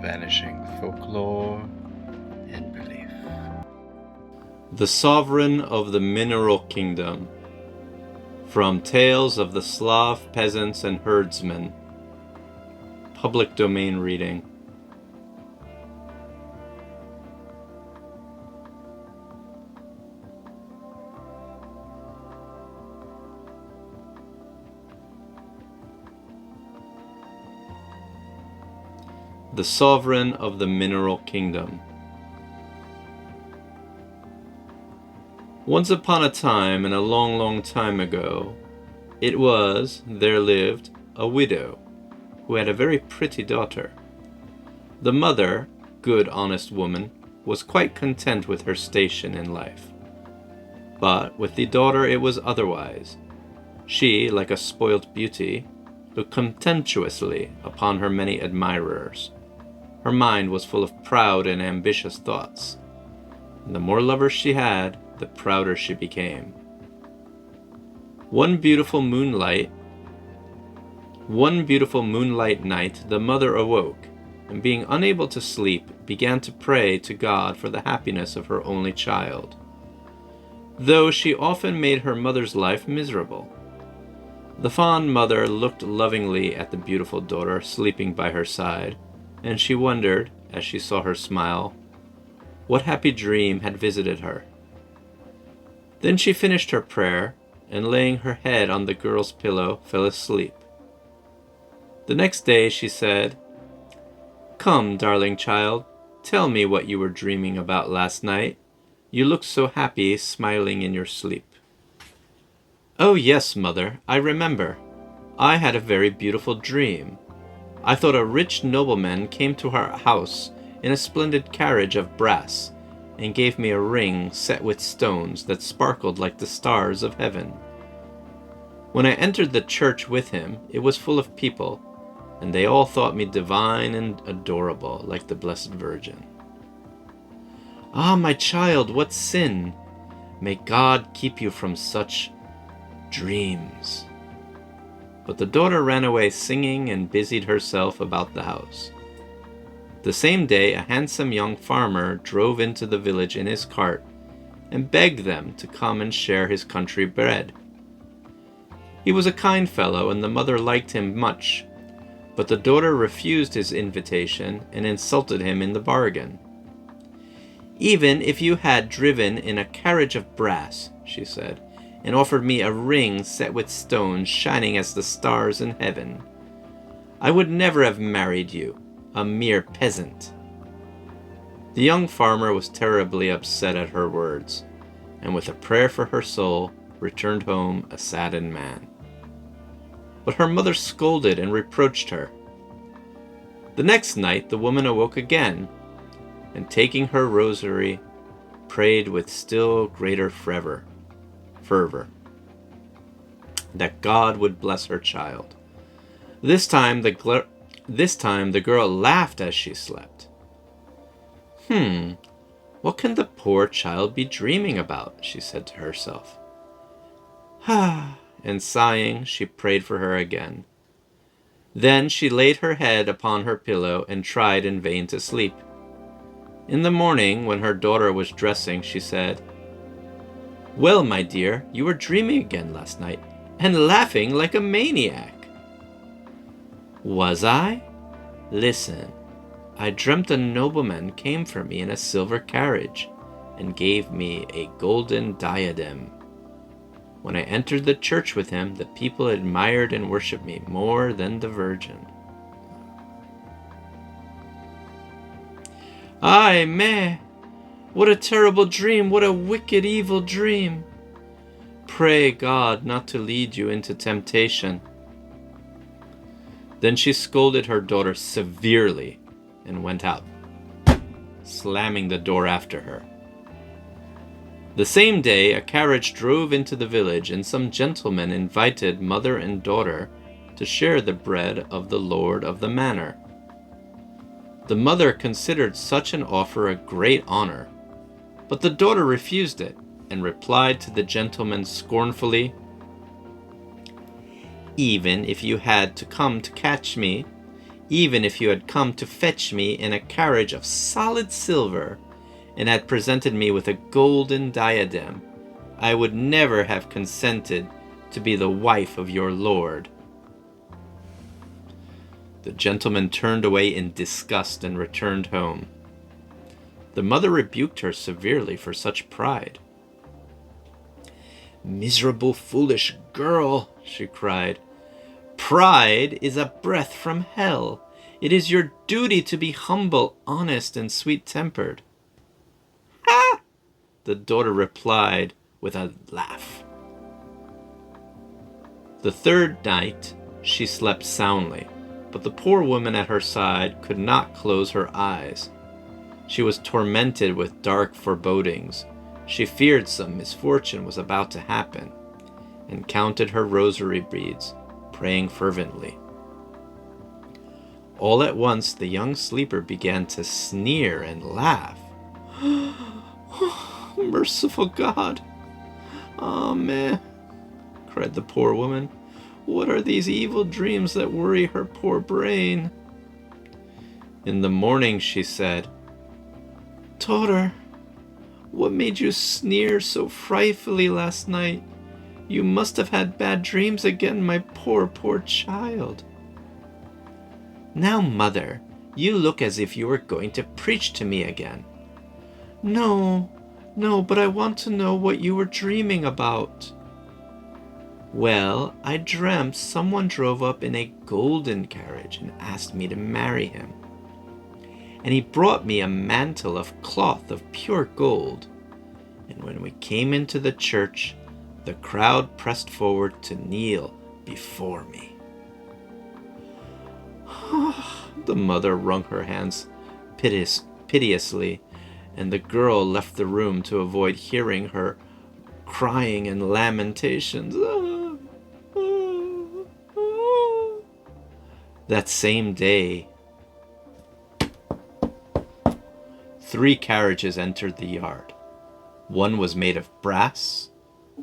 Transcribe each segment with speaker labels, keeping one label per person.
Speaker 1: vanishing folklore and belief.
Speaker 2: The Sovereign of the Mineral Kingdom. From Tales of the Slav Peasants and Herdsmen. Public domain reading. The Sovereign of the Mineral Kingdom. Once upon a time, and a long, long time ago, there lived a widow who had a very pretty daughter. The mother, good honest woman, was quite content with her station in life. But with the daughter it was otherwise. She, like a spoilt beauty, looked contemptuously upon her many admirers. Her mind was full of proud and ambitious thoughts, and the more lovers she had, the prouder she became. One beautiful moonlight night, the mother awoke, and being unable to sleep, began to pray to God for the happiness of her only child, though she often made her mother's life miserable. The fond mother looked lovingly at the beautiful daughter sleeping by her side, and she wondered, as she saw her smile, what happy dream had visited her. Then she finished her prayer, and laying her head on the girl's pillow, fell asleep. The next day she said, "Come, darling child, tell me what you were dreaming about last night. You looked so happy, smiling in your sleep." "Oh yes, mother, I remember. I had a very beautiful dream. I thought a rich nobleman came to our house in a splendid carriage of brass, and gave me a ring set with stones that sparkled like the stars of heaven. When I entered the church with him, it was full of people, and they all thought me divine and adorable, like the Blessed Virgin." "Ah, my child, what sin! May God keep you from such dreams." But the daughter ran away singing and busied herself about the house. The same day a handsome young farmer drove into the village in his cart and begged them to come and share his country bread. He was a kind fellow, and the mother liked him much, but the daughter refused his invitation and insulted him in the bargain. "Even if you had driven in a carriage of brass," she said, "and offered me a ring set with stones shining as the stars in heaven, I would never have married you, a mere peasant." The young farmer was terribly upset at her words, and with a prayer for her soul, returned home a saddened man. But her mother scolded and reproached her. The next night the woman awoke again, and taking her rosary, prayed with still greater fervor that God would bless her child. This time the girl laughed as she slept. What can the poor child be dreaming about?" she said to herself. And sighing, she prayed for her again. Then she laid her head upon her pillow and tried in vain to sleep. In the morning, when her daughter was dressing, she said, "Well, my dear, you were dreaming again last night, and laughing like a maniac." "Was I? Listen. I dreamt a nobleman came for me in a silver carriage, and gave me a golden diadem. When I entered the church with him, the people admired and worshipped me more than the Virgin." "Ay, me! What a terrible dream! What a wicked, evil dream! Pray God not to lead you into temptation." Then she scolded her daughter severely and went out, slamming the door after her. The same day a carriage drove into the village, and some gentlemen invited mother and daughter to share the bread of the lord of the manor. The mother considered such an offer a great honor, but the daughter refused it, and replied to the gentleman scornfully, "Even if you had to come to catch me, even if you had come to fetch me in a carriage of solid silver, and had presented me with a golden diadem, I would never have consented to be the wife of your lord." The gentleman turned away in disgust and returned home. The mother rebuked her severely for such pride. "Miserable, foolish girl," she cried. "Pride is a breath from hell. It is your duty to be humble, honest, and sweet-tempered." "Ha!" the daughter replied with a laugh. The third night she slept soundly, but the poor woman at her side could not close her eyes. She was tormented with dark forebodings. She feared some misfortune was about to happen, and counted her rosary beads, praying fervently. All at once the young sleeper began to sneer and laugh. "Merciful God! Amen," cried the poor woman. "What are these evil dreams that worry her poor brain?" In the morning she said, "Daughter, what made you sneer so frightfully last night? You must have had bad dreams again, my poor child." "Now, mother, you look as if you were going to preach to me again." No, but I want to know what you were dreaming about." "Well, I dreamt someone drove up in a golden carriage and asked me to marry him. And he brought me a mantle of cloth of pure gold. And when we came into the church, the crowd pressed forward to kneel before me." The mother wrung her hands piteously, and the girl left the room to avoid hearing her crying and lamentations. That same day, 3 carriages entered the yard. One was made of brass,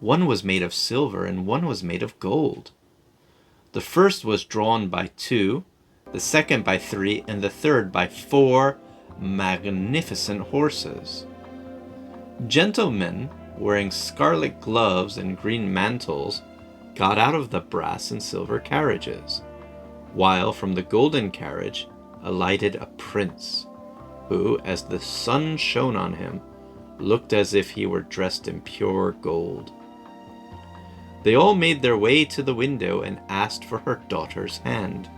Speaker 2: one was made of silver, and one was made of gold. The first was drawn by 2, the second by 3, and the third by 4 magnificent horses. Gentlemen wearing scarlet gloves and green mantles got out of the brass and silver carriages, while from the golden carriage alighted a prince, who, as the sun shone on him, looked as if he were dressed in pure gold. They all made their way to the window and asked for her daughter's hand.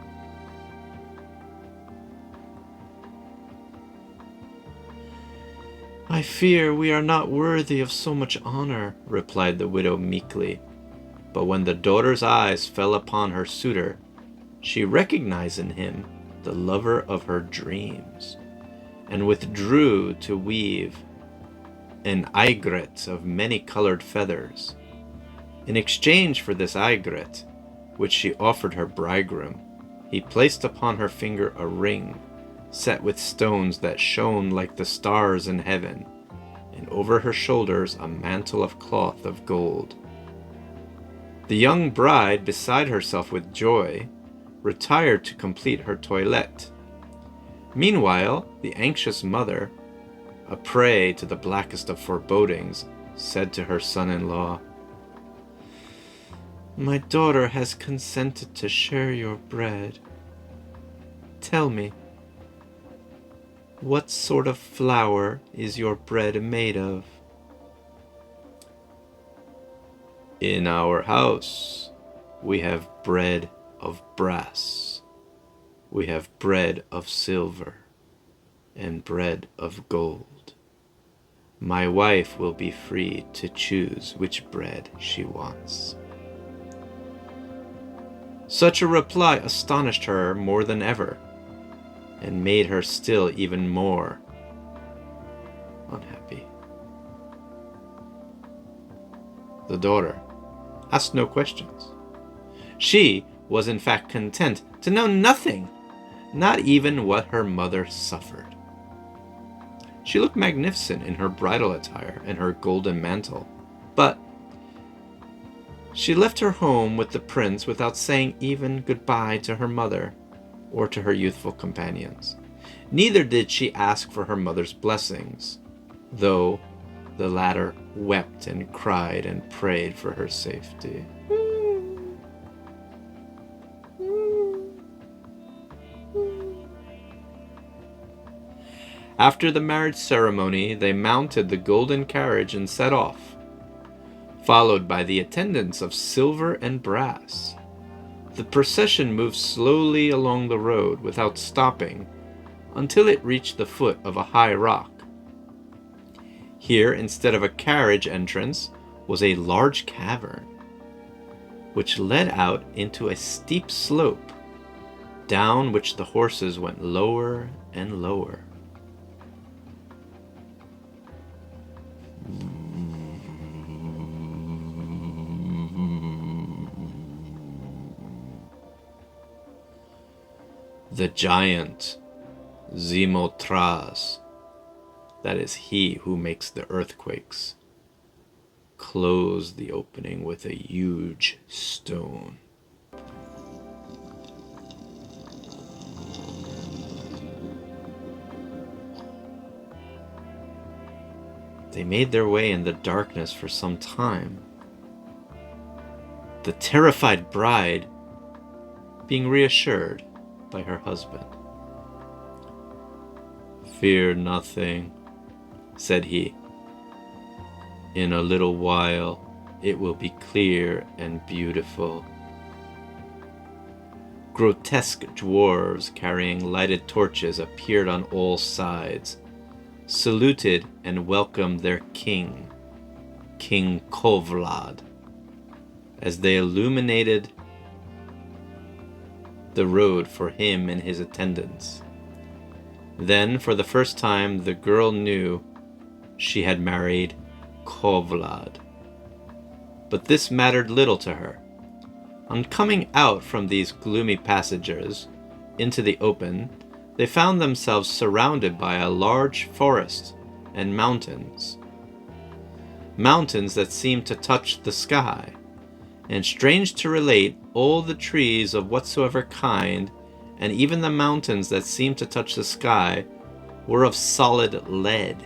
Speaker 2: "I fear we are not worthy of so much honor," replied the widow meekly. But when the daughter's eyes fell upon her suitor, she recognized in him the lover of her dreams, and withdrew to weave an aigret of many-colored feathers. In exchange for this aigret, which she offered her bridegroom, he placed upon her finger a ring set with stones that shone like the stars in heaven, and over her shoulders a mantle of cloth of gold. The young bride, beside herself with joy, retired to complete her toilette. Meanwhile, the anxious mother, a prey to the blackest of forebodings, said to her son-in-law, "My daughter has consented to share your bread. Tell me, what sort of flour is your bread made of?" "In our house, we have bread of brass, we have bread of silver, and bread of gold. My wife will be free to choose which bread she wants." Such a reply astonished her more than ever, and made her still even more unhappy. The daughter asked no questions. She was in fact content to know nothing, not even what her mother suffered. She looked magnificent in her bridal attire and her golden mantle, but she left her home with the prince without saying even goodbye to her mother, or to her youthful companions. Neither did she ask for her mother's blessings, though the latter wept and cried and prayed for her safety. After the marriage ceremony, they mounted the golden carriage and set off, followed by the attendants of silver and brass. The procession moved slowly along the road without stopping until it reached the foot of a high rock. Here, instead of a carriage entrance, was a large cavern, which led out into a steep slope, down which the horses went lower and lower. The giant Zimotras, that is he who makes the earthquakes, closed the opening with a huge stone. They made their way in the darkness for some time, the terrified bride being reassured by her husband. "Fear nothing," said he. "In a little while it will be clear and beautiful." Grotesque dwarves carrying lighted torches appeared on all sides, saluted and welcomed their king, King Kovlad, as they illuminated the road for him and his attendants. Then, for the first time, the girl knew she had married Kovlad. But this mattered little to her. On coming out from these gloomy passages into the open, they found themselves surrounded by a large forest and mountains. Mountains that seemed to touch the sky, and strange to relate, all the trees of whatsoever kind, and even the mountains that seemed to touch the sky, were of solid lead.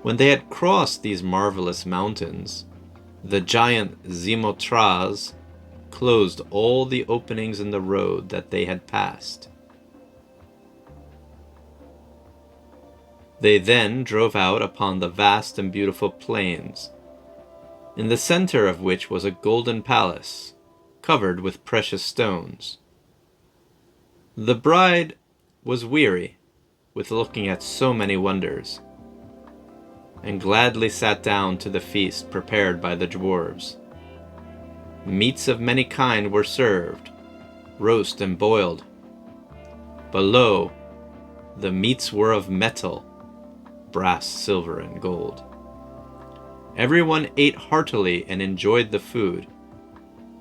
Speaker 2: When they had crossed these marvelous mountains, the giant Zimotras closed all the openings in the road that they had passed. They then drove out upon the vast and beautiful plains, in the center of which was a golden palace, covered with precious stones. The bride was weary with looking at so many wonders, and gladly sat down to the feast prepared by the dwarves. Meats of many kinds were served, roast and boiled. But lo, the meats were of metal, brass, silver, and gold. Everyone ate heartily and enjoyed the food,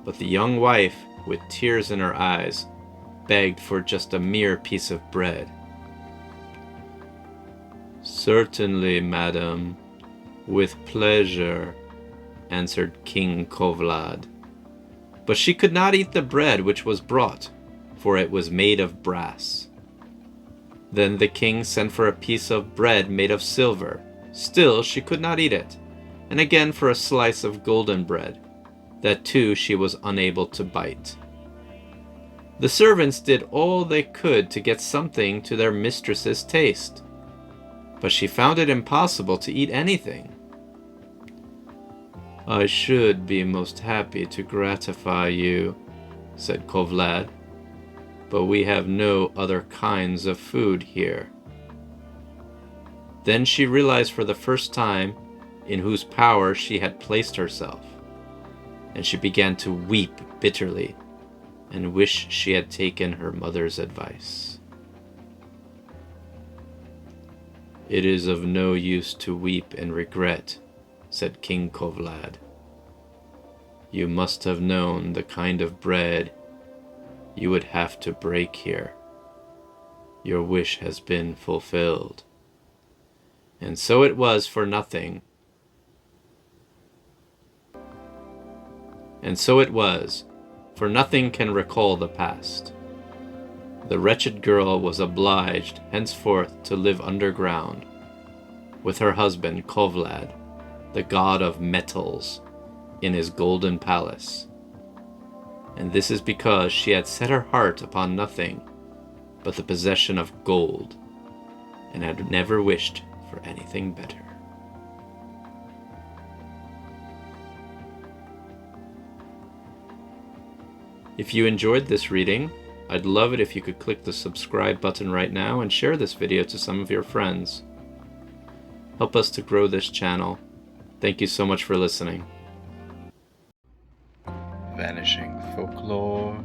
Speaker 2: but the young wife, with tears in her eyes, begged for just a mere piece of bread. "Certainly, madam, with pleasure," answered King Kovlad. But she could not eat the bread which was brought, for it was made of brass. Then the king sent for a piece of bread made of silver. Still she could not eat it, and again for a slice of golden bread. That too she was unable to bite. The servants did all they could to get something to their mistress's taste, but she found it impossible to eat anything. "I should be most happy to gratify you," said Kovlad, "but we have no other kinds of food here." Then she realized for the first time in whose power she had placed herself, and she began to weep bitterly and wish she had taken her mother's advice. "It is of no use to weep and regret," said King Kovlad. "You must have known the kind of bread you would have to break here. Your wish has been fulfilled. And so it was for nothing. And so it was, for nothing can recall the past. the wretched girl was obliged henceforth to live underground, with her husband Kovlad, the god of metals, in his golden palace. And this is because she had set her heart upon nothing but the possession of gold, and had never wished for anything better. If you enjoyed this reading, I'd love it if you could click the subscribe button right now and share this video to some of your friends. Help us to grow this channel. Thank you so much for listening.
Speaker 1: Vanishing folklore